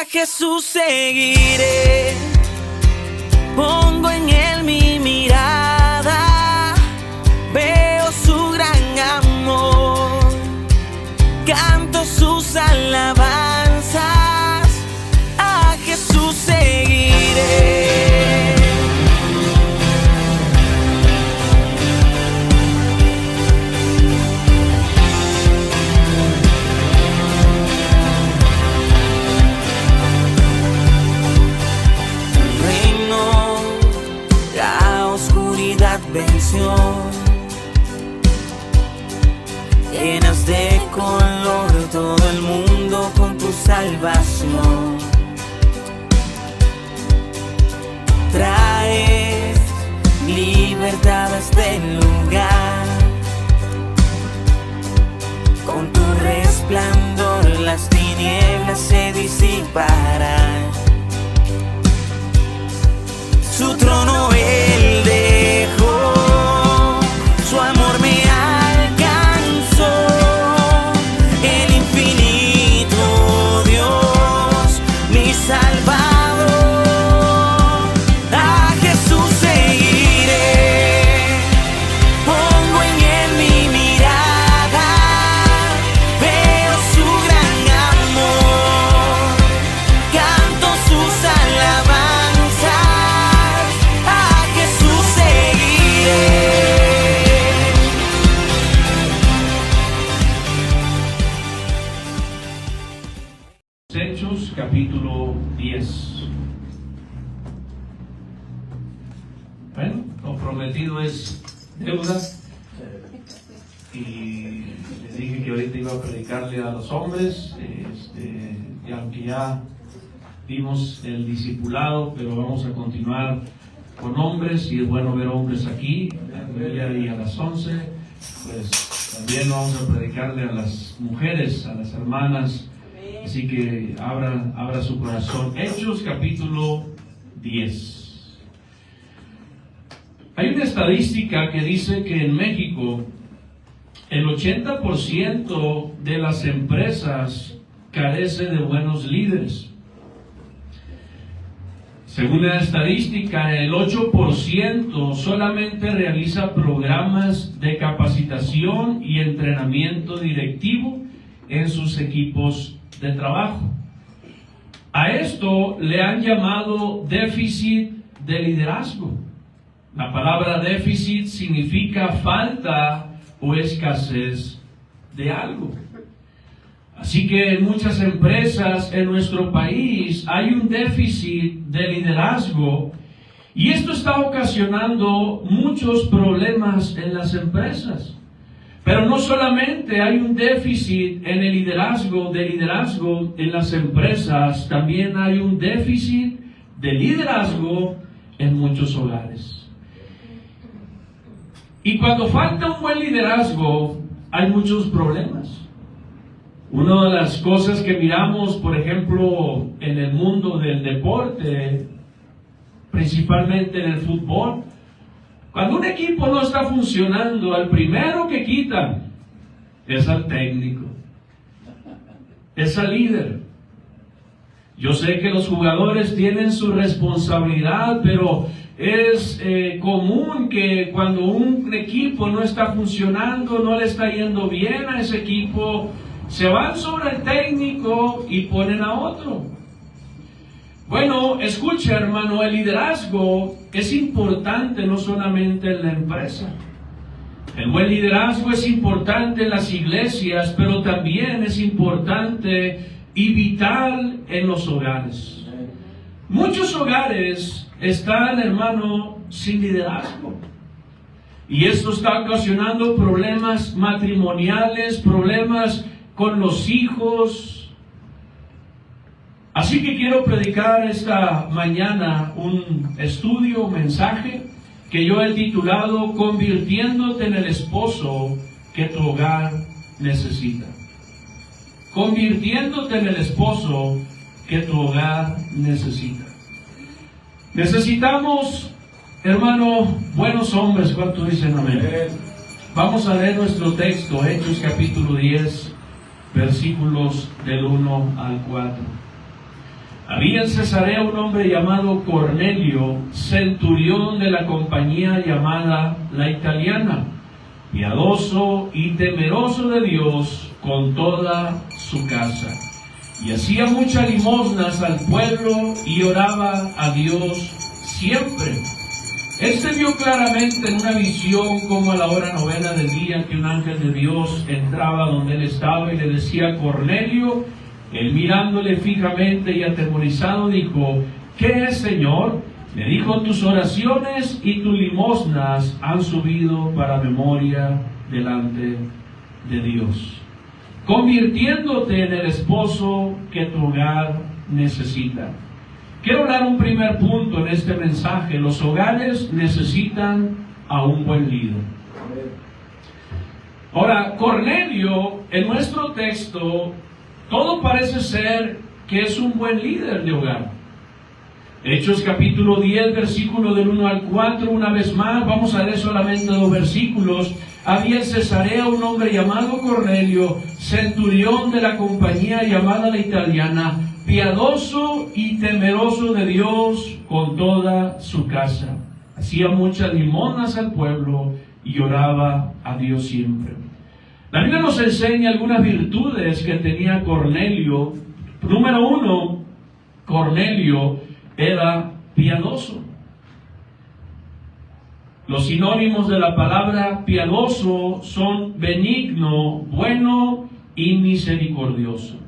A Jesús seguiré, pongo en él mi mirada, veo su gran amor, canto sus alabanzas, a Jesús seguiré. Venció, llenas de color todo el mundo con tu salvación. Traes libertad a este lugar, con tu resplandor las tinieblas se disiparán. Su trono él dejó, su amor me alcanzó, el infinito Dios, mi Salvador. A Jesús seguiré, pongo en él mi mirada, veo su gran amor, canto sus alabanzas. Hechos capítulo 10. Bueno, lo prometido es deuda. Y les dije que ahorita iba a predicarle a los hombres, y aunque ya vimos el discipulado, pero vamos a continuar con hombres, y es bueno ver hombres aquí, y a las 11, pues también vamos a predicarle a las mujeres, a las hermanas. Así que abra su corazón. Hechos capítulo 10. Hay una estadística que dice que en México el 80% de las empresas carece de buenos líderes. Según la estadística, el 8% solamente realiza programas de capacitación y entrenamiento directivo en sus equipos de trabajo. A esto le han llamado déficit de liderazgo. La palabra déficit significa falta o escasez de algo. Así que en muchas empresas en nuestro país hay un déficit de liderazgo, y esto está ocasionando muchos problemas en las empresas. Pero no solamente hay un déficit en el liderazgo en las empresas, también hay un déficit de liderazgo en muchos hogares. Y cuando falta un buen liderazgo, hay muchos problemas. Una de las cosas que miramos, por ejemplo, en el mundo del deporte, principalmente en el fútbol, cuando un equipo no está funcionando, al primero que quitan es al técnico, es al líder. Yo sé que los jugadores tienen su responsabilidad, pero es común que cuando un equipo no está funcionando, no le está yendo bien a ese equipo, se van sobre el técnico y ponen a otro. Bueno, escucha, hermano, el liderazgo es importante no solamente en la empresa. El buen liderazgo es importante en las iglesias, pero también es importante y vital en los hogares. Muchos hogares están, hermano, sin liderazgo. Y esto está ocasionando problemas matrimoniales, problemas con los hijos. Así que quiero predicar esta mañana un estudio, un mensaje que yo he titulado Convirtiéndote en el esposo que tu hogar necesita. Convirtiéndote en el esposo que tu hogar necesita. Necesitamos, hermano, buenos hombres. ¿Cuántos dicen amén? Vamos a leer nuestro texto, Hechos capítulo 10, versículos del 1 al 4. Había en Cesarea un hombre llamado Cornelio, centurión de la compañía llamada La Italiana, piadoso y temeroso de Dios con toda su casa. Y hacía muchas limosnas al pueblo y oraba a Dios siempre. Él vio claramente en una visión como a la hora 9 del día que un ángel de Dios entraba donde él estaba y le decía: Cornelio. Él mirándole fijamente y atemorizado dijo: ¿Qué es, Señor? Le dijo: tus oraciones y tus limosnas han subido para memoria delante de Dios, convirtiéndote en el esposo que tu hogar necesita. Quiero dar un primer punto en este mensaje. Los hogares necesitan a un buen líder. Ahora, Cornelio, en nuestro texto, todo parece ser que es un buen líder de hogar. Hechos capítulo 10, versículo del 1 al 4, una vez más, vamos a leer solamente 2 versículos. Había en Cesarea un hombre llamado Cornelio, centurión de la compañía llamada La Italiana, piadoso y temeroso de Dios con toda su casa. Hacía muchas limosnas al pueblo y oraba a Dios siempre. La Biblia nos enseña algunas virtudes que tenía Cornelio. Número 1, Cornelio era piadoso. Los sinónimos de la palabra piadoso son benigno, bueno y misericordioso.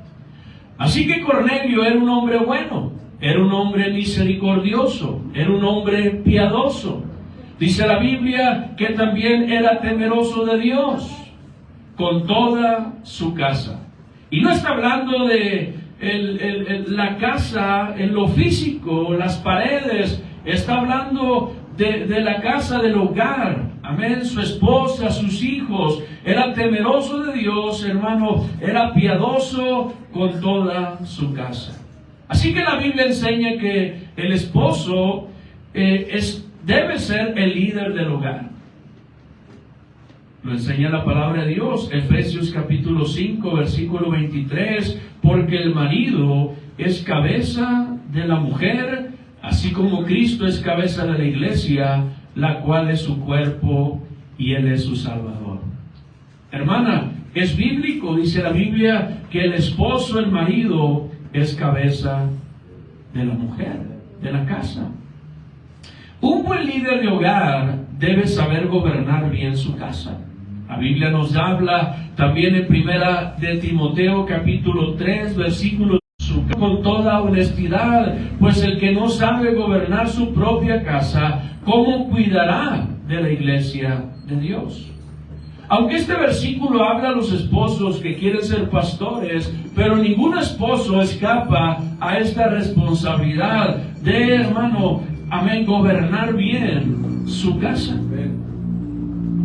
Así que Cornelio era un hombre bueno, era un hombre misericordioso, era un hombre piadoso. Dice la Biblia que también era temeroso de Dios con toda su casa. Y no está hablando de la casa en lo físico, las paredes. Está hablando de la casa del hogar. Amén. Su esposa, sus hijos. Era temeroso de Dios, hermano. Era piadoso con toda su casa. Así que la Biblia enseña que el esposo debe ser el líder del hogar. Lo enseña la palabra de Dios, Efesios capítulo 5, versículo 23, porque el marido es cabeza de la mujer, así como Cristo es cabeza de la iglesia, la cual es su cuerpo y Él es su Salvador. Hermana, es bíblico, dice la Biblia, que el esposo, el marido, es cabeza de la mujer, de la casa. Un buen líder de hogar debe saber gobernar bien su casa. La Biblia nos habla también en 1 de Timoteo capítulo 3 versículo con toda honestidad, pues el que no sabe gobernar su propia casa, ¿cómo cuidará de la iglesia de Dios? Aunque este versículo habla a los esposos que quieren ser pastores, pero ningún esposo escapa a esta responsabilidad de, hermano, amén, gobernar bien su casa.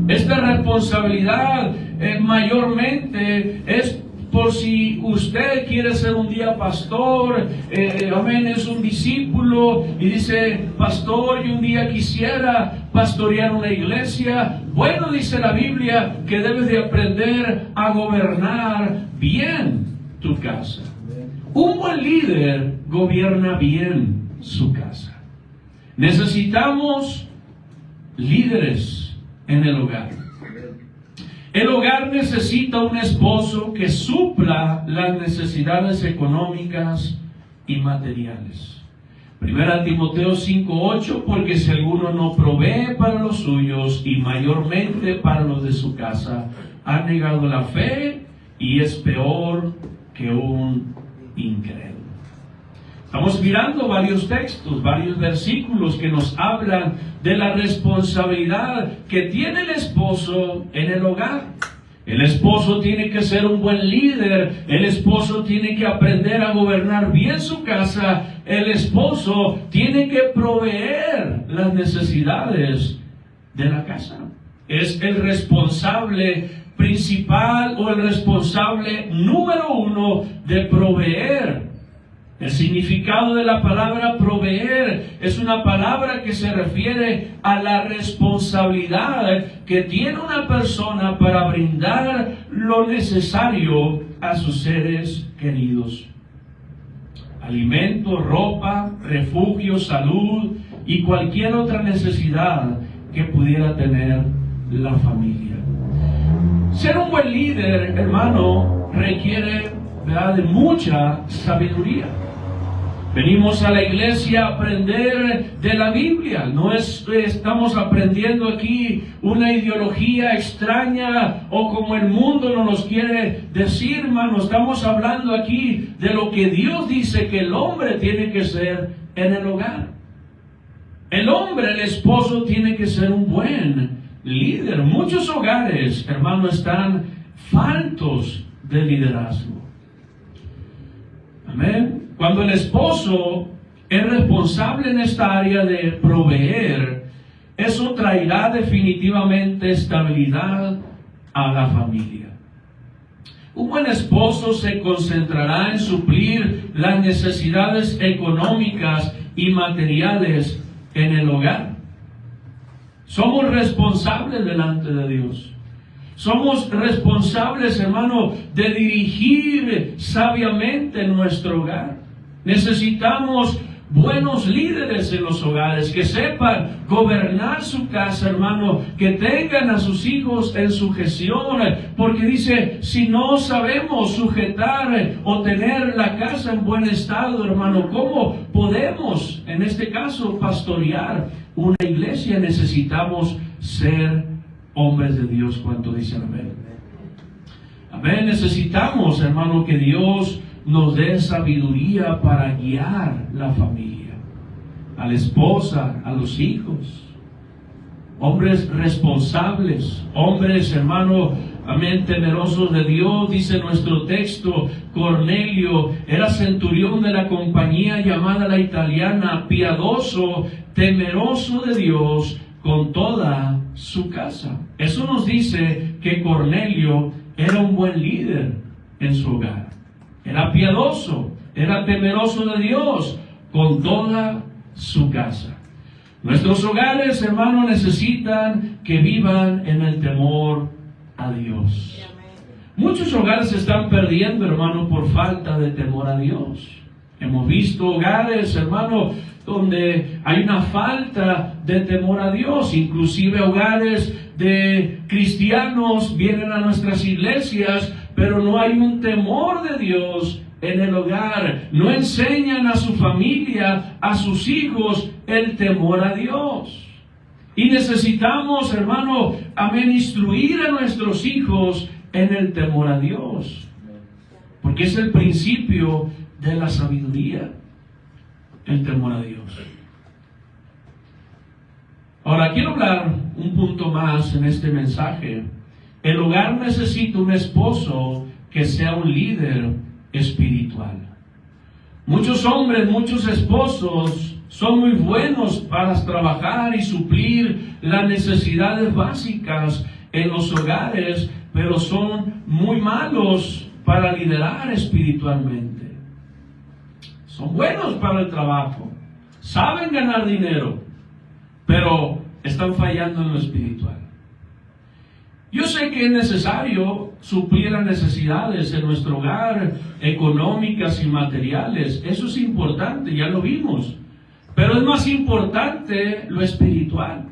Esta responsabilidad mayormente es por si usted quiere ser un día pastor, amén, es un discípulo y dice: pastor, yo un día quisiera pastorear una iglesia. Bueno, dice la Biblia que debes de aprender a gobernar bien tu casa. Un buen líder gobierna bien su casa. Necesitamos líderes en el hogar. El hogar necesita un esposo que supla las necesidades económicas y materiales. 1 Timoteo 5:8, porque si alguno no provee para los suyos y mayormente para los de su casa, ha negado la fe y es peor que un incrédulo. Estamos mirando varios textos, varios versículos que nos hablan de la responsabilidad que tiene el esposo en el hogar. El esposo tiene que ser un buen líder, el esposo tiene que aprender a gobernar bien su casa, el esposo tiene que proveer las necesidades de la casa. Es el responsable principal o el responsable número 1 de proveer. El significado de la palabra proveer es una palabra que se refiere a la responsabilidad que tiene una persona para brindar lo necesario a sus seres queridos. alimento, ropa, refugio, salud y cualquier otra necesidad que pudiera tener la familia. Ser un buen líder, hermano, requiere, ¿verdad?, de mucha sabiduría. Venimos a la iglesia a aprender de la Biblia. No estamos aprendiendo aquí una ideología extraña o como el mundo nos los quiere decir, hermano. Estamos hablando aquí de lo que Dios dice que el hombre tiene que ser en el hogar. El hombre, el esposo, tiene que ser un buen líder. Muchos hogares, hermano, están faltos de liderazgo. Amén. Cuando el esposo es responsable en esta área de proveer, eso traerá definitivamente estabilidad a la familia. Un buen esposo se concentrará en suplir las necesidades económicas y materiales en el hogar. Somos responsables delante de Dios. Somos responsables, hermano, de dirigir sabiamente nuestro hogar. Necesitamos buenos líderes en los hogares que sepan gobernar su casa, hermano, que tengan a sus hijos en sujeción, porque dice, si no sabemos sujetar o tener la casa en buen estado, hermano, ¿cómo podemos, en este caso, pastorear una iglesia? Necesitamos ser hombres de Dios. ¿Cuánto dicen amén? Amén. Necesitamos, hermano, que Dios nos dé sabiduría para guiar la familia, a la esposa, a los hijos. Hombres responsables, hombres, hermano, amén, temerosos de Dios. Dice nuestro texto, Cornelio era centurión de la compañía llamada la italiana, piadoso, temeroso de Dios con toda su casa. Eso nos dice que Cornelio era un buen líder en su hogar. Era piadoso, era temeroso de Dios con toda su casa. Nuestros hogares, hermanos, necesitan que vivan en el temor a Dios. Muchos hogares se están perdiendo, hermano, por falta de temor a Dios. Hemos visto hogares, hermano, donde hay una falta de temor a Dios. Inclusive hogares de cristianos vienen a nuestras iglesias, pero no hay un temor de Dios en el hogar. No enseñan a su familia, a sus hijos, el temor a Dios. Y necesitamos, hermano, amén, instruir a nuestros hijos en el temor a Dios. Porque es el principio de la sabiduría, el temor a Dios. Ahora, quiero hablar un punto más en este mensaje. El hogar necesita un esposo que sea un líder espiritual. Muchos hombres, muchos esposos son muy buenos para trabajar y suplir las necesidades básicas en los hogares, pero son muy malos para liderar espiritualmente. Son buenos para el trabajo, saben ganar dinero, pero están fallando en lo espiritual. Yo sé que es necesario suplir las necesidades en nuestro hogar, económicas y materiales. Eso es importante, ya lo vimos. Pero es más importante lo espiritual,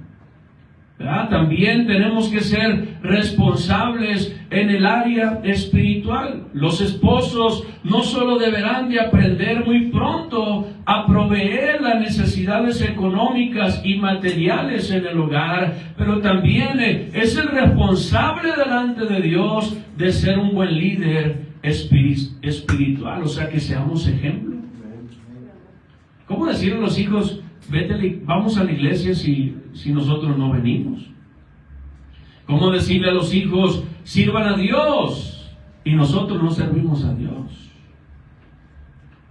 ¿verdad? También tenemos que ser responsables en el área espiritual. Los esposos no solo deberán de aprender muy pronto a proveer las necesidades económicas y materiales en el hogar, pero también es el responsable delante de Dios de ser un buen líder espiritual, o sea, que seamos ejemplo. ¿Cómo decirle a los hijos, vamos a la iglesia si nosotros no venimos? ¿Cómo decirle a los hijos, sirvan a Dios y nosotros no servimos a Dios?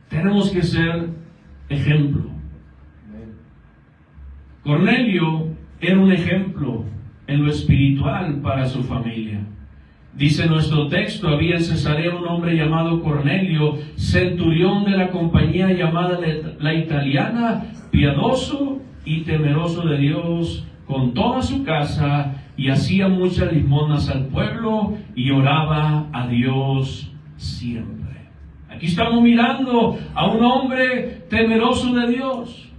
Tenemos que ser ejemplo. Cornelio era un ejemplo en lo espiritual para su familia. Dice nuestro texto, había en Cesarea un hombre llamado Cornelio, centurión de la compañía llamada la italiana, piadoso y temeroso de Dios con toda su casa, y hacía muchas limosnas al pueblo y oraba a Dios siempre. Aquí estamos mirando a un hombre temeroso de Dios.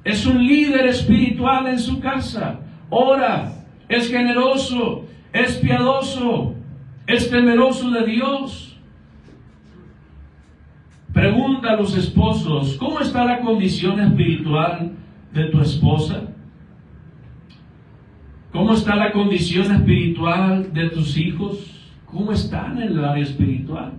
Es un líder espiritual en su casa. Ora, es generoso, es piadoso, es temeroso de Dios. Pregunta a los esposos, ¿cómo está la condición espiritual de tu esposa? ¿Cómo está la condición espiritual de tus hijos? ¿Cómo están en el área espiritual?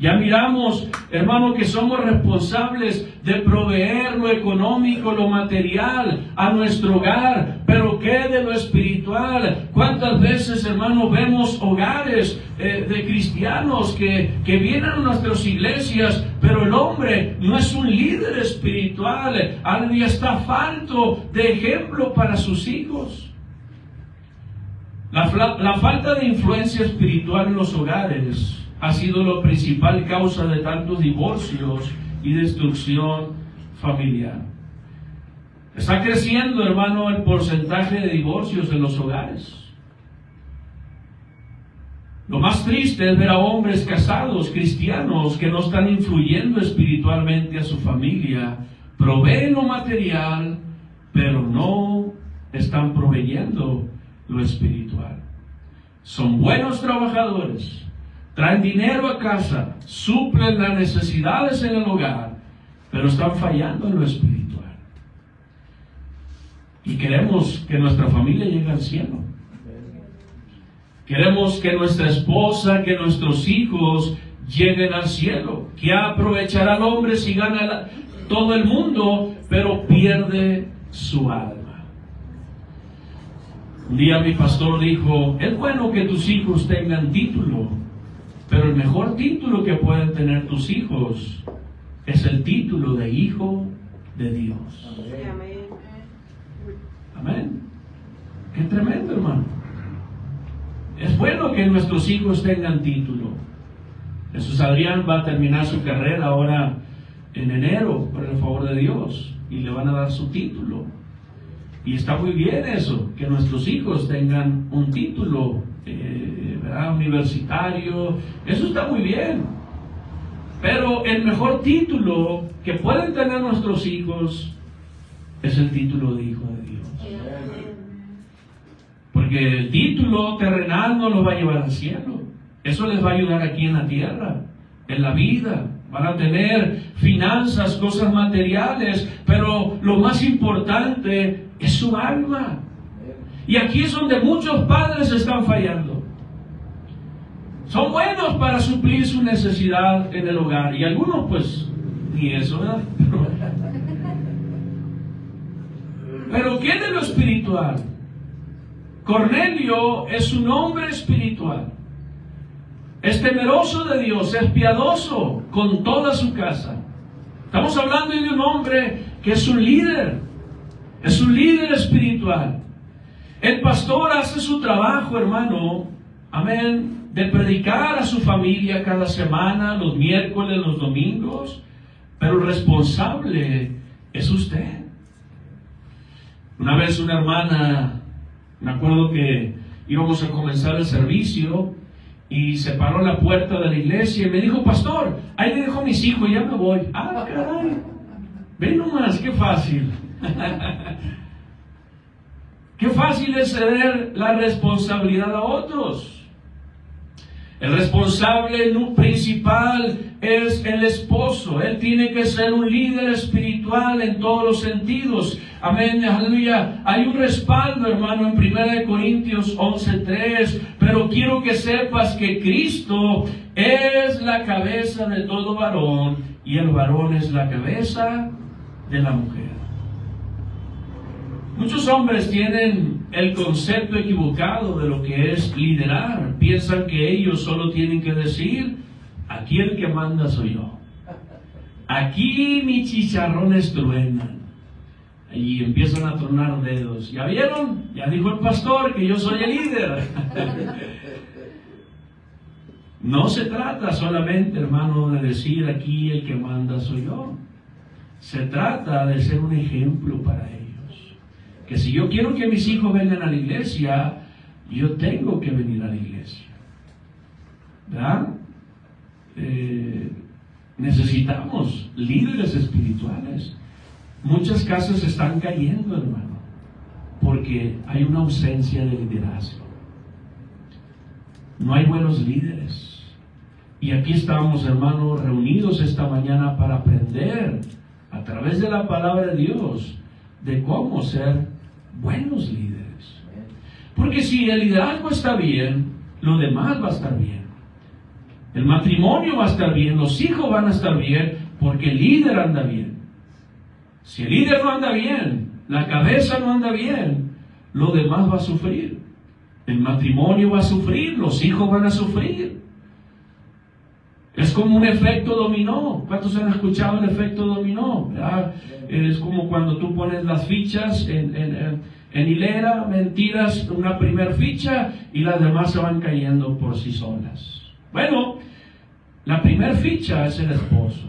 Ya miramos, hermano, que somos responsables de proveer lo económico, lo material a nuestro hogar, pero ¿qué de lo espiritual? ¿Cuántas veces, hermano, vemos hogares de cristianos que vienen a nuestras iglesias, pero el hombre no es un líder espiritual, y está falto de ejemplo para sus hijos? La falta de influencia espiritual en los hogares ha sido la principal causa de tantos divorcios y destrucción familiar. Está creciendo, hermano, el porcentaje de divorcios en los hogares. Lo más triste es ver a hombres casados, cristianos, que no están influyendo espiritualmente a su familia, proveen lo material, pero no están proveyendo lo espiritual. Son buenos trabajadores, traen dinero a casa, suplen las necesidades en el hogar, pero están fallando en lo espiritual. Y queremos que nuestra familia llegue al cielo. Queremos que nuestra esposa, que nuestros hijos lleguen al cielo. ¿Qué aprovechará el hombre si gana todo el mundo, pero pierde su alma? Un día mi pastor dijo, es bueno que tus hijos tengan título, pero el mejor título que pueden tener tus hijos es el título de hijo de Dios. Amén. Amén. Qué tremendo, hermano. Es bueno que nuestros hijos tengan título. Jesús Adrián va a terminar su carrera ahora en enero, por el favor de Dios, y le van a dar su título. Y está muy bien eso, que nuestros hijos tengan un título universitario. Eso está muy bien. Pero el mejor título que pueden tener nuestros hijos es el título de hijo de Dios. Porque el título terrenal no los va a llevar al cielo. Eso les va a ayudar aquí en la tierra, en la vida. Van a tener finanzas, cosas materiales, pero lo más importante es su alma. Y aquí es donde muchos padres están fallando. Son buenos para suplir su necesidad en el hogar, y algunos pues ni eso, ¿verdad? Pero ¿qué de lo espiritual? Cornelio es un hombre espiritual. Es temeroso de Dios, es piadoso con toda su casa. Estamos hablando de un hombre que es un líder espiritual. El pastor hace su trabajo, hermano, amén, de predicar a su familia cada semana, los miércoles, los domingos, pero el responsable es usted. Una vez una hermana, me acuerdo que íbamos a comenzar el servicio y se paró en la puerta de la iglesia y me dijo, pastor, ahí le dejo a mis hijos, ya me voy. Ah, caray, ven nomás, qué fácil. Qué fácil es ceder la responsabilidad a otros. El responsable principal es el esposo. Él tiene que ser un líder espiritual en todos los sentidos. Amén, aleluya. Hay un respaldo, hermano, en 1 Corintios 11:3. Pero quiero que sepas que Cristo es la cabeza de todo varón y el varón es la cabeza de la mujer. Muchos hombres tienen el concepto equivocado de lo que es liderar. Piensan que ellos solo tienen que decir, aquí el que manda soy yo. Aquí mis chicharrones truenan. Y empiezan a tronar dedos. ¿Ya vieron? Ya dijo el pastor que yo soy el líder. No se trata solamente, hermano, de decir aquí el que manda soy yo. Se trata de ser un ejemplo para ellos. Que si yo quiero que mis hijos vengan a la iglesia, yo tengo que venir a la iglesia. ¿Verdad? Necesitamos líderes espirituales. Muchas casas están cayendo, hermano, porque hay una ausencia de liderazgo. No hay buenos líderes. Y aquí estamos, hermanos, reunidos esta mañana para aprender a través de la palabra de Dios de cómo ser buenos líderes. Porque si el liderazgo está bien, lo demás va a estar bien. El matrimonio va a estar bien, los hijos van a estar bien, porque el líder anda bien. Si el líder no anda bien, la cabeza no anda bien, lo demás va a sufrir. El matrimonio va a sufrir, los hijos van a sufrir. Es como un efecto dominó. ¿Cuántos han escuchado el efecto dominó? ¿Verdad? Es como cuando tú pones las fichas en hilera, tiras una primer ficha y las demás se van cayendo por sí solas. Bueno, la primera ficha es el esposo.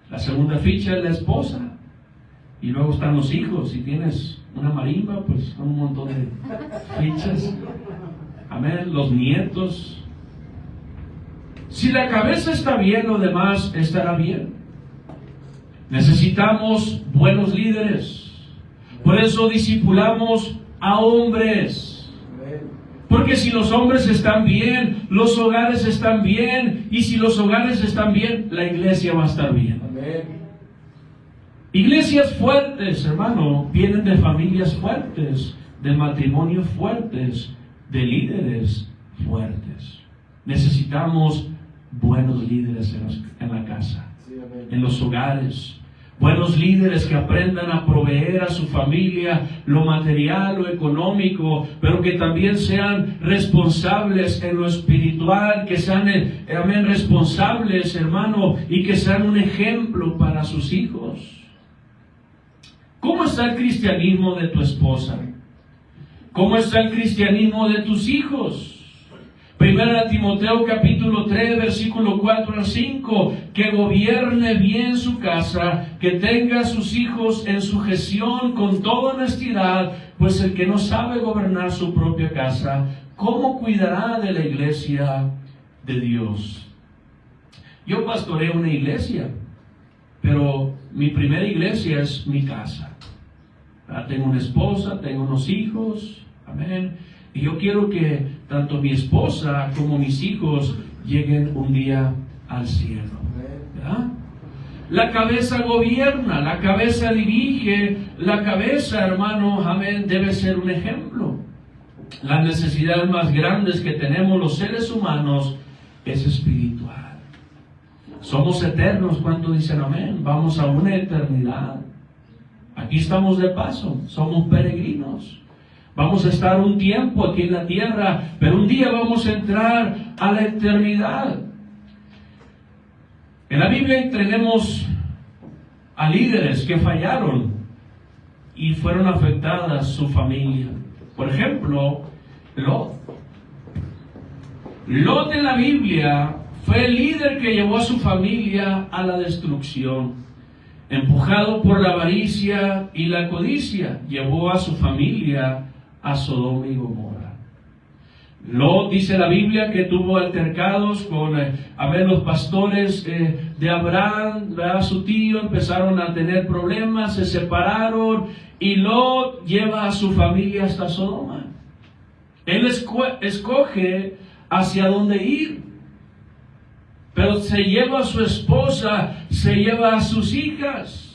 La segunda ficha es la esposa. Y luego están los hijos. Si tienes una marimba, pues son un montón de fichas. Amén. Los nietos. Si la cabeza está bien, lo demás estará bien. Necesitamos buenos líderes. Por eso discipulamos a hombres. Porque si los hombres están bien, los hogares están bien. Y si los hogares están bien, la iglesia va a estar bien. Iglesias fuertes, hermano, vienen de familias fuertes, de matrimonios fuertes, de líderes fuertes. Necesitamos buenos líderes en la casa, en los hogares. Buenos líderes que aprendan a proveer a su familia lo material, lo económico, pero que también sean responsables en lo espiritual, que sean, responsables, hermano, y que sean un ejemplo para sus hijos. ¿Cómo está el cristianismo de tu esposa? ¿Cómo está el cristianismo de tus hijos? Primera Timoteo capítulo 3, versículo 4 al 5, que gobierne bien su casa, que tenga a sus hijos en sujeción con toda honestidad, pues el que no sabe gobernar su propia casa, ¿cómo cuidará de la iglesia de Dios? Yo pastoreo una iglesia, pero mi primera iglesia es mi casa. Tengo una esposa, tengo unos hijos, amén. Y yo quiero que tanto mi esposa como mis hijos lleguen un día al cielo. ¿Verdad? La cabeza gobierna, la cabeza dirige, la cabeza, hermano, amén, debe ser un ejemplo. Las necesidades más grandes que tenemos los seres humanos es espiritual. Somos eternos, ¿cuántos dicen amén? Vamos a una eternidad. Aquí estamos de paso, somos peregrinos. Vamos a estar un tiempo aquí en la tierra, pero un día vamos a entrar a la eternidad. En la Biblia tenemos a líderes que fallaron y fueron afectadas su familia. Por ejemplo, Lot. Lot en la Biblia fue el líder que llevó a su familia a la destrucción. Empujado por la avaricia y la codicia, llevó a su familia a Sodoma y Gomorra. Lot, dice la Biblia, que tuvo altercados con los pastores de Abraham, ¿verdad? Su tío, empezaron a tener problemas, se separaron y Lot lleva a su familia hasta Sodoma. Él escoge hacia dónde ir, pero se lleva a su esposa, se lleva a sus hijas.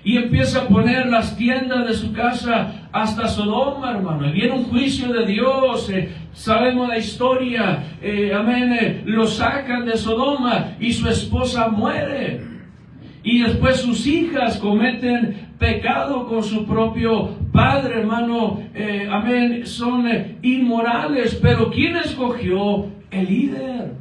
Y empieza a poner las tiendas de su casa hasta Sodoma, hermano. Y viene un juicio de Dios. Sabemos la historia. Lo sacan de Sodoma y su esposa muere. Y después sus hijas cometen pecado con su propio padre, hermano. Son inmorales. Pero ¿quién escogió? El líder.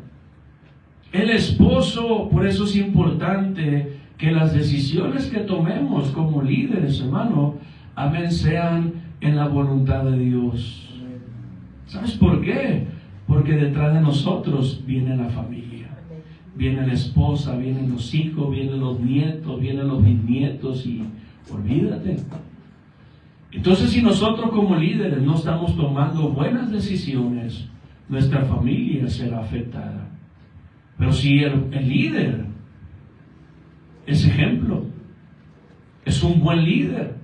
El esposo. Por eso es importante que las decisiones que tomemos como líderes, hermano, sean en la voluntad de Dios. ¿Sabes por qué? Porque detrás de nosotros viene la familia, viene la esposa, vienen los hijos, vienen los nietos, vienen los bisnietos y olvídate. Entonces, si nosotros como líderes no estamos tomando buenas decisiones, nuestra familia será afectada. Pero si el líder es ejemplo. Es un buen líder.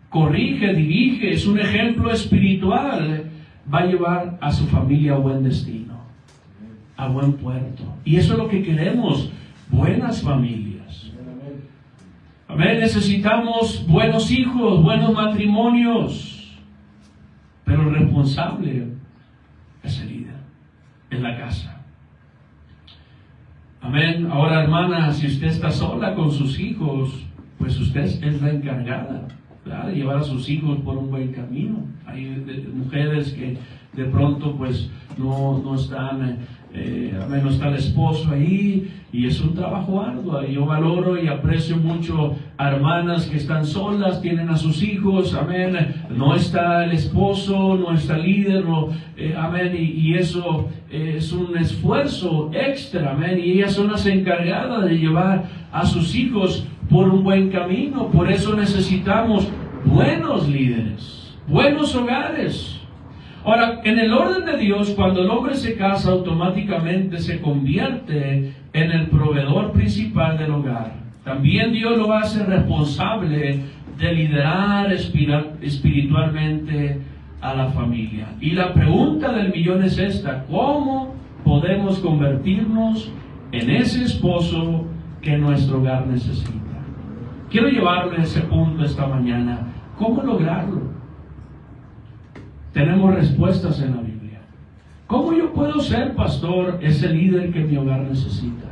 Corrige, dirige, es un ejemplo espiritual. Va a llevar a su familia a buen destino, a buen puerto. Y eso es lo que queremos, buenas familias. Amén. Necesitamos buenos hijos, buenos matrimonios. Pero el responsable es el líder en la casa. Amén. Ahora, hermana, si usted está sola con sus hijos, pues usted es la encargada, ¿verdad?, de llevar a sus hijos por un buen camino. Hay mujeres que de pronto pues no están, no está el esposo ahí, y es un trabajo arduo. Yo valoro y aprecio mucho a hermanas que están solas, tienen a sus hijos, amén, no está el esposo, no está el líder, amén, y eso es un esfuerzo extra, amén, y ellas son las encargadas de llevar a sus hijos por un buen camino. Por eso necesitamos buenos líderes, buenos hogares. Ahora, en el orden de Dios, cuando el hombre se casa, automáticamente se convierte en el proveedor principal del hogar. También Dios lo hace responsable de liderar espiritualmente a la familia. Y la pregunta del millón es esta: ¿cómo podemos convertirnos en ese esposo que nuestro hogar necesita? Quiero llevarle a ese punto esta mañana. ¿Cómo lograrlo? Tenemos respuestas en la Biblia. ¿Cómo yo puedo ser, pastor, ese líder que mi hogar necesita?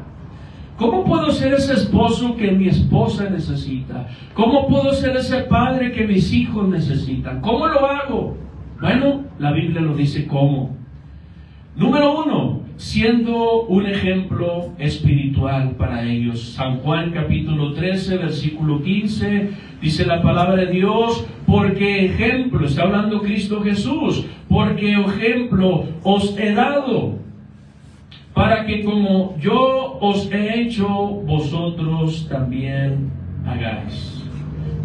¿Cómo puedo ser ese esposo que mi esposa necesita? ¿Cómo puedo ser ese padre que mis hijos necesitan? ¿Cómo lo hago? Bueno, la Biblia lo dice cómo. Número 1, siendo un ejemplo espiritual para ellos. San Juan capítulo 13, versículo 15, dice la palabra de Dios: porque ejemplo, está hablando Cristo Jesús, porque ejemplo os he dado, para que como yo os he hecho, vosotros también hagáis.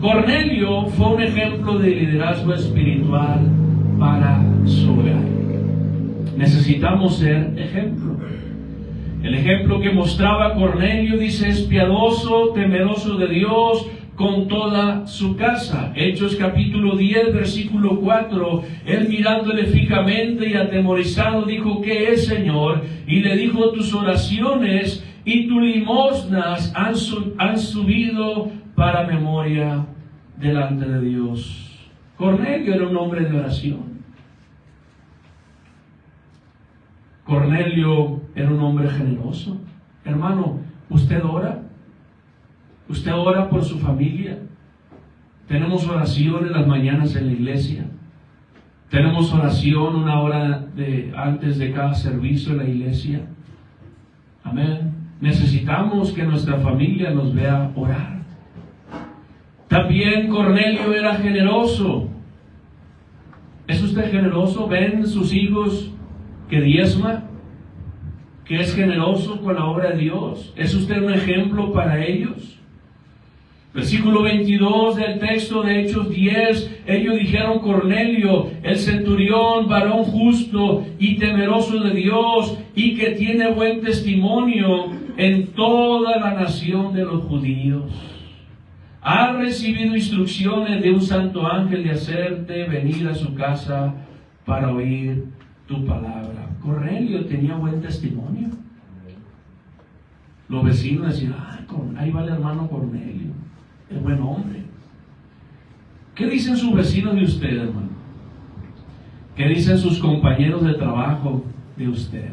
Cornelio fue un ejemplo de liderazgo espiritual para su hogar. Necesitamos ser ejemplo. El ejemplo que mostraba Cornelio, dice, es piadoso, temeroso de Dios con toda su casa. Hechos capítulo 10, versículo 4. Él mirándole fijamente y atemorizado dijo: ¿qué es, Señor? Y le dijo: tus oraciones y tus limosnas han subido para memoria delante de Dios. Cornelio era un hombre de oración. Cornelio era un hombre generoso. Hermano, ¿usted ora? ¿Usted ora por su familia? Tenemos oración en las mañanas en la iglesia. Tenemos oración una hora antes de cada servicio en la iglesia. Amén. Necesitamos que nuestra familia nos vea orar. También Cornelio era generoso. ¿Es usted generoso? ¿Ven sus hijos que diezma, que es generoso con la obra de Dios? ¿Es usted un ejemplo para ellos? Versículo 22 del texto de Hechos 10, ellos dijeron: Cornelio, el centurión, varón justo y temeroso de Dios, y que tiene buen testimonio en toda la nación de los judíos, ha recibido instrucciones de un santo ángel de hacerte venir a su casa para oír tu palabra. Cornelio tenía buen testimonio. Los vecinos decían: ahí va el hermano Cornelio, es buen hombre. ¿Qué dicen sus vecinos de usted, hermano? ¿Qué dicen sus compañeros de trabajo de usted?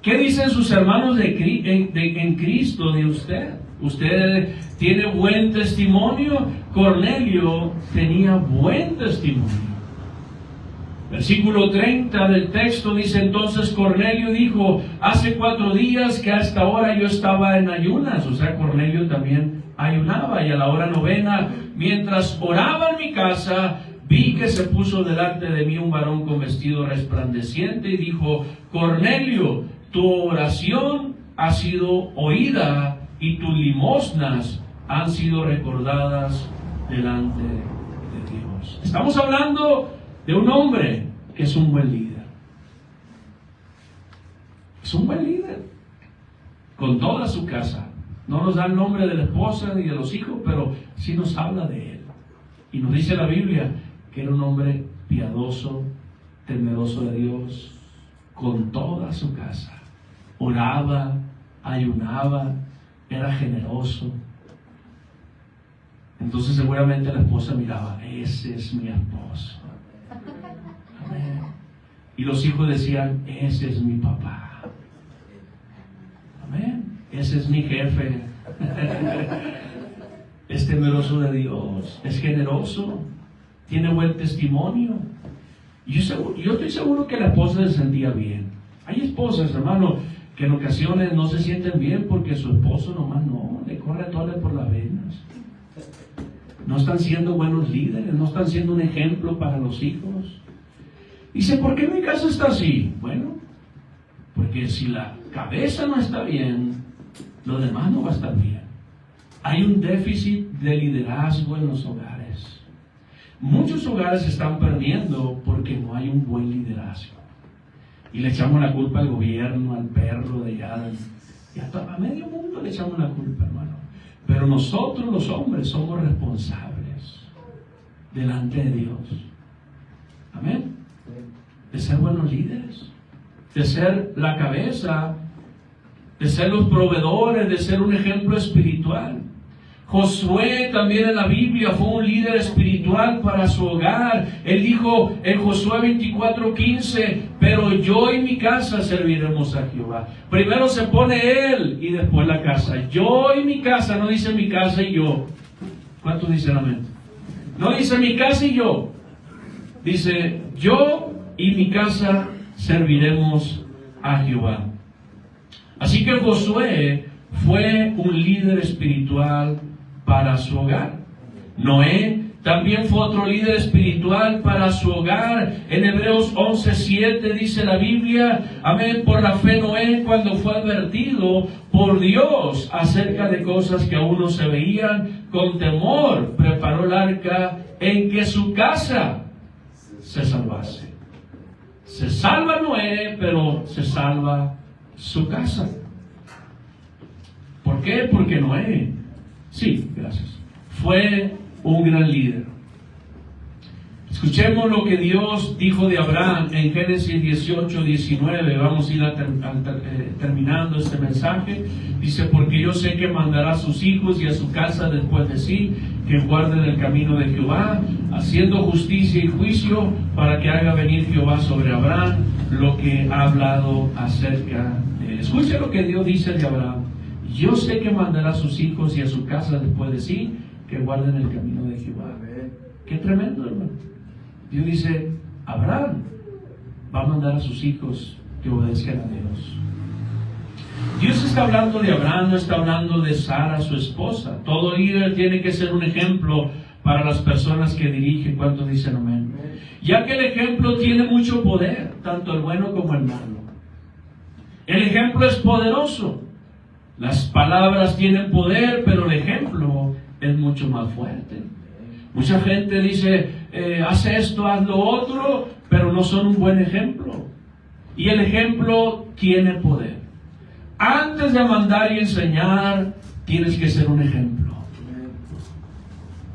¿Qué dicen sus hermanos en Cristo de usted? ¿Usted tiene buen testimonio? Cornelio tenía buen testimonio. Versículo 30 del texto dice: entonces Cornelio dijo: hace 4 días que hasta ahora yo estaba en ayunas. O sea, Cornelio también ayunaba. Y a la hora 9, mientras oraba en mi casa, vi que se puso delante de mí un varón con vestido resplandeciente y dijo: Cornelio, tu oración ha sido oída y tus limosnas han sido recordadas delante de Dios. Estamos hablando de un hombre que es un buen líder. Es un buen líder con toda su casa. No nos da el nombre de la esposa ni de los hijos, pero sí nos habla de él. Y nos dice la Biblia que era un hombre piadoso, temeroso de Dios, con toda su casa. Oraba, ayunaba, era generoso. Entonces seguramente la esposa miraba, ese es mi esposo. Amén. Y los hijos decían, ese es mi papá. Amén. Ese es mi jefe. Es temeroso de Dios, es generoso, tiene buen testimonio. Yo estoy seguro que la esposa se sentía bien. Hay esposas, hermano, que en ocasiones no se sienten bien porque su esposo nomás no, le corre todo por las venas. No están siendo buenos líderes, no están siendo un ejemplo para los hijos. Dice, ¿por qué mi casa está así? Bueno, porque si la cabeza no está bien, lo demás no va a estar bien. Hay un déficit de liderazgo en los hogares. Muchos hogares se están perdiendo porque no hay un buen liderazgo. Y le echamos la culpa al gobierno, al perro de allá, y a medio mundo le echamos la culpa, hermano. Pero nosotros los hombres somos responsables delante de Dios. Amén. De ser buenos líderes, de ser la cabeza, de ser los proveedores, de ser un ejemplo espiritual. Josué también en la Biblia fue un líder espiritual para su hogar. Él dijo en Josué 24:15, pero yo y mi casa serviremos a Jehová. Primero se pone él y después la casa. Yo y mi casa, no dice mi casa y yo. ¿Cuántos dicen amén? No dice mi casa y yo. Dice yo y mi casa serviremos a Jehová. Así que Josué fue un líder espiritual para su hogar. Noé también fue otro líder espiritual para su hogar. En Hebreos 11:7 dice la Biblia, amén, por la fe Noé, cuando fue advertido por Dios acerca de cosas que aún no se veían, con temor preparó el arca en que su casa se salvase. Se salva Noé, pero se salva su casa. ¿Por qué? Porque Noé, sí, gracias, fue un gran líder. Escuchemos lo que Dios dijo de Abraham en Génesis 18:19. Vamos a ir terminando este mensaje. Dice, porque yo sé que mandará a sus hijos y a su casa después de sí, que guarden el camino de Jehová, haciendo justicia y juicio, para que haga venir Jehová sobre Abraham lo que ha hablado acerca de él. Escucha lo que Dios dice de Abraham. Yo sé que mandará a sus hijos y a su casa después de sí, que guarden el camino de Jehová. Qué tremendo, hermano. Dios dice, Abraham va a mandar a sus hijos que obedezcan a Dios. Dios está hablando de Abraham, no está hablando de Sara, su esposa. Todo líder tiene que ser un ejemplo para las personas que dirigen. ¿Cuántos dicen amén? Ya que el ejemplo tiene mucho poder, tanto el bueno como el malo. El ejemplo es poderoso. Las palabras tienen poder, pero el ejemplo es mucho más fuerte. Mucha gente dice, haz esto, haz lo otro, pero no son un buen ejemplo. Y el ejemplo tiene poder. Antes de mandar y enseñar, tienes que ser un ejemplo.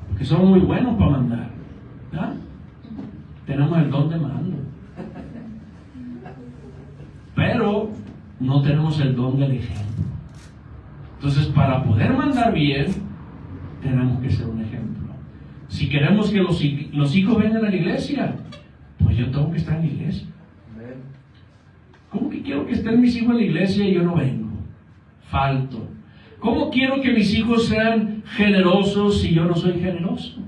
Porque somos muy buenos para mandar, ¿verdad? Tenemos el don de mando. Pero no tenemos el don del ejemplo. Entonces, para poder mandar bien, tenemos que ser un ejemplo. Si queremos que los hijos vengan a la iglesia, pues yo tengo que estar en la iglesia. ¿Cómo que quiero que estén mis hijos en la iglesia y yo no vengo? Falto. ¿Cómo quiero que mis hijos sean generosos si yo no soy generoso?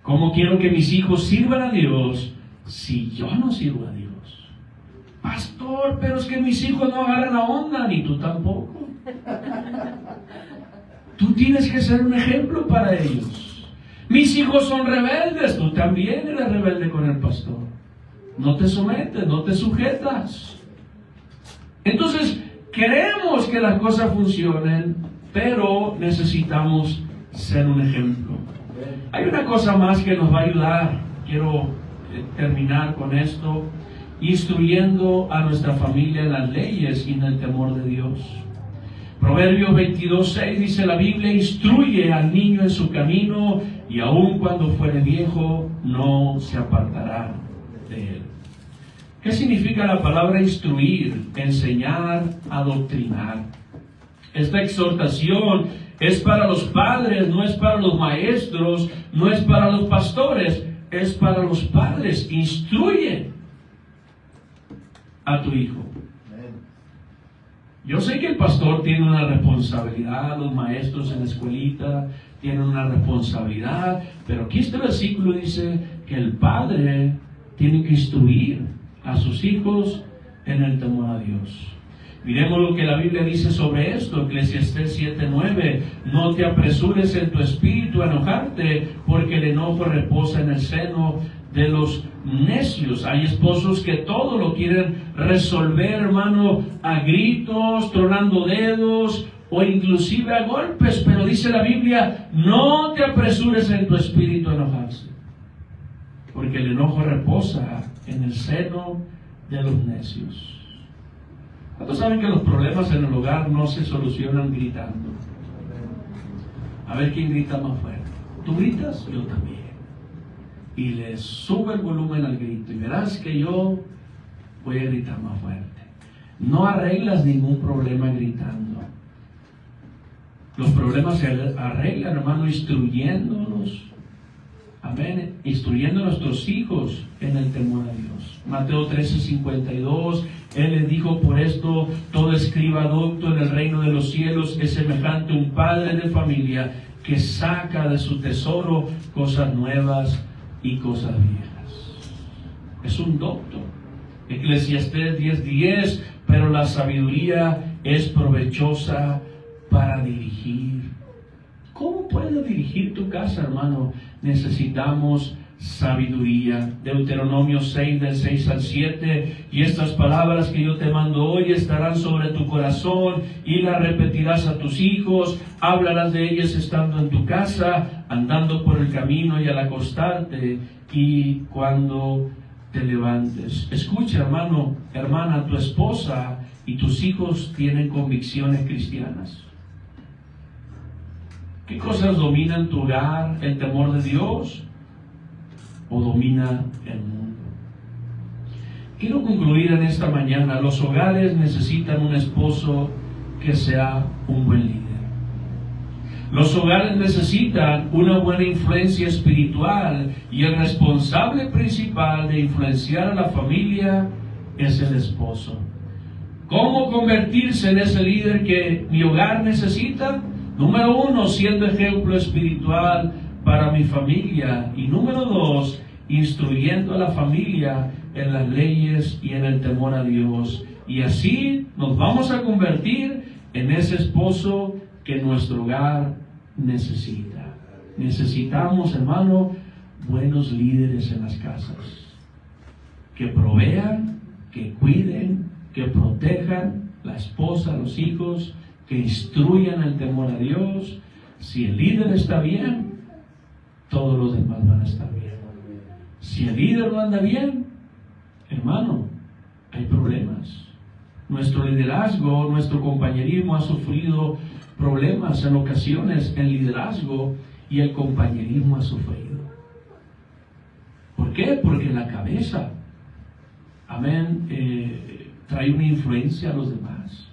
¿Cómo quiero que mis hijos sirvan a Dios si yo no sirvo a Dios? Pastor, pero es que mis hijos no agarran la onda, ni tú tampoco. Tú tienes que ser un ejemplo para ellos. Mis hijos son rebeldes, tú también eres rebelde con el pastor. No te sometes, no te sujetas. Entonces, queremos que las cosas funcionen, pero necesitamos ser un ejemplo. Hay una cosa más que nos va a ayudar. Quiero terminar con esto, instruyendo a nuestra familia en las leyes y en el temor de Dios. Proverbios 22:6 dice la Biblia: instruye al niño en su camino, y aun cuando fuere viejo no se apartará de él. ¿Qué significa la palabra instruir? Enseñar, adoctrinar. Esta exhortación es para los padres, no es para los maestros, no es para los pastores, es para los padres. Instruye a tu hijo. Yo sé que el pastor tiene una responsabilidad, los maestros en la escuelita tienen una responsabilidad, pero aquí este versículo dice que el padre tiene que instruir a sus hijos en el temor a Dios. Miremos lo que la Biblia dice sobre esto, Eclesiastés 7:9. No te apresures en tu espíritu a enojarte, porque el enojo reposa en el seno de los necios. Hay esposos que todo lo quieren resolver, hermano, a gritos, tronando dedos o inclusive a golpes, pero dice la Biblia: no te apresures en tu espíritu a enojarse, porque el enojo reposa en el seno de los necios. ¿Cuántos saben que los problemas en el hogar no se solucionan gritando? A ver quién grita más fuerte. ¿Tú gritas? Yo también. Y le sube el volumen al grito y verás que yo voy a gritar más fuerte. No arreglas ningún problema gritando. Los problemas se arreglan, hermano, instruyéndolos. Amén. Instruyendo a nuestros hijos en el temor a Dios. Mateo 13:52. Él les dijo: por esto todo escriba docto en el reino de los cielos es semejante a un padre de familia que saca de su tesoro cosas nuevas y cosas viejas. Es un docto. Eclesiastés 10:10. Pero la sabiduría es provechosa para dirigir. ¿Cómo puedes dirigir tu casa, hermano? Necesitamos sabiduría. Deuteronomio 6, del 6 al 7. Y estas palabras que yo te mando hoy estarán sobre tu corazón, y las repetirás a tus hijos. Hablarás de ellas estando en tu casa, andando por el camino y al acostarte, y cuando te levantes. Escucha, hermano, hermana, tu esposa y tus hijos tienen convicciones cristianas. ¿Qué cosas dominan tu hogar? ¿El temor de Dios o domina el mundo? Quiero concluir en esta mañana. Los hogares necesitan un esposo que sea un buen líder. Los hogares necesitan una buena influencia espiritual, y el responsable principal de influenciar a la familia es el esposo. ¿Cómo convertirse en ese líder que mi hogar necesita? Número 1, siendo ejemplo espiritual para mi familia. Y número 2, instruyendo a la familia en las leyes y en el temor a Dios. Y así nos vamos a convertir en ese esposo que nuestro hogar necesita. Necesitamos, hermano, buenos líderes en las casas, que provean, que cuiden, que protejan la esposa, los hijos, que instruyan el temor a Dios. Si el líder está bien, todos los demás van a estar bien. Si el líder no anda bien, hermano, hay problemas. Nuestro liderazgo, nuestro compañerismo ha sufrido problemas en ocasiones. El liderazgo y el compañerismo ha sufrido. ¿Por qué? Porque la cabeza, amén, trae una influencia a los demás.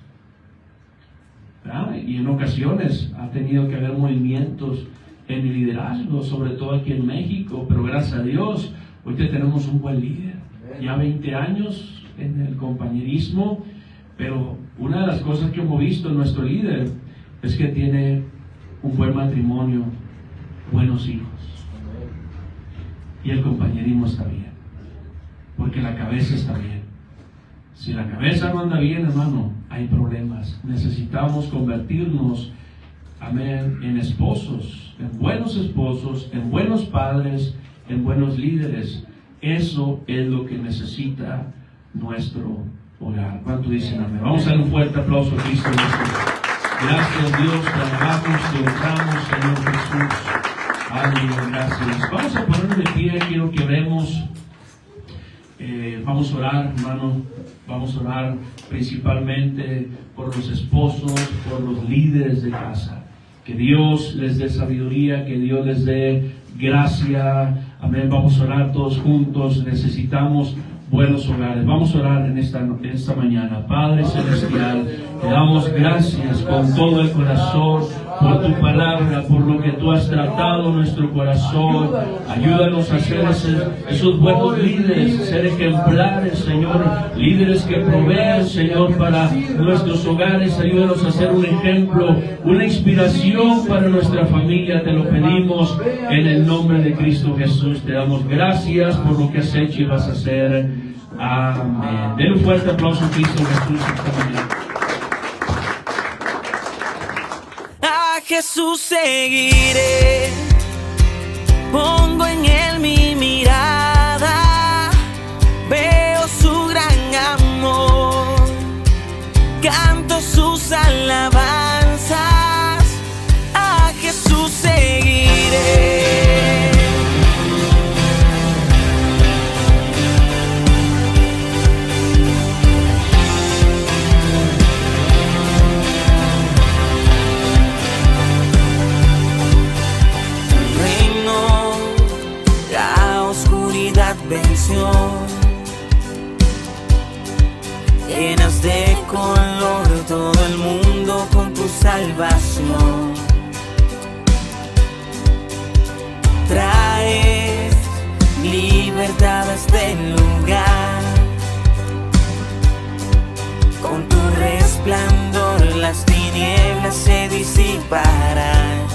¿Verdad? Y en ocasiones ha tenido que haber movimientos en el liderazgo, sobre todo aquí en México, pero gracias a Dios, hoy tenemos un buen líder. Ya 20 años en el compañerismo, pero una de las cosas que hemos visto en nuestro líder es que tiene un buen matrimonio, buenos hijos. Y el compañerismo está bien, porque la cabeza está bien. Si la cabeza no anda bien, hermano, hay problemas. Necesitamos convertirnos, amén, en esposos, en buenos padres, en buenos líderes. Eso es lo que necesita nuestro hogar. ¿Cuánto dicen amén? Vamos a dar un fuerte aplauso a Cristo Jesús. Gracias, Dios, te alabamos, te honramos, Señor Jesús. Aleluya, gracias. Vamos a ponernos de pie, quiero que oremos. Vamos a orar, hermano. Vamos a orar principalmente por los esposos, por los líderes de casa. Que Dios les dé sabiduría, que Dios les dé gracia. Amén. Vamos a orar todos juntos. Necesitamos buenos hogares. Vamos a orar en esta mañana. Padre Celestial, te damos gracias con todo el corazón por tu palabra, por lo que tú has tratado nuestro corazón. Ayúdanos a ser esos buenos líderes, ser ejemplares, Señor, líderes que proveen, Señor, para nuestros hogares. Ayúdanos a ser un ejemplo, una inspiración para nuestra familia. Te lo pedimos en el nombre de Cristo Jesús. Te damos gracias por lo que has hecho y vas a hacer. Amén. Den un fuerte aplauso a Cristo Jesús esta mañana. A Jesús seguiré, pongo en Él mi mirada, veo su gran amor, canto sus alabanzas, a Jesús seguiré. Venció, llenas de color todo el mundo con tu salvación. Traes libertad a este lugar, con tu resplandor las tinieblas se disiparán.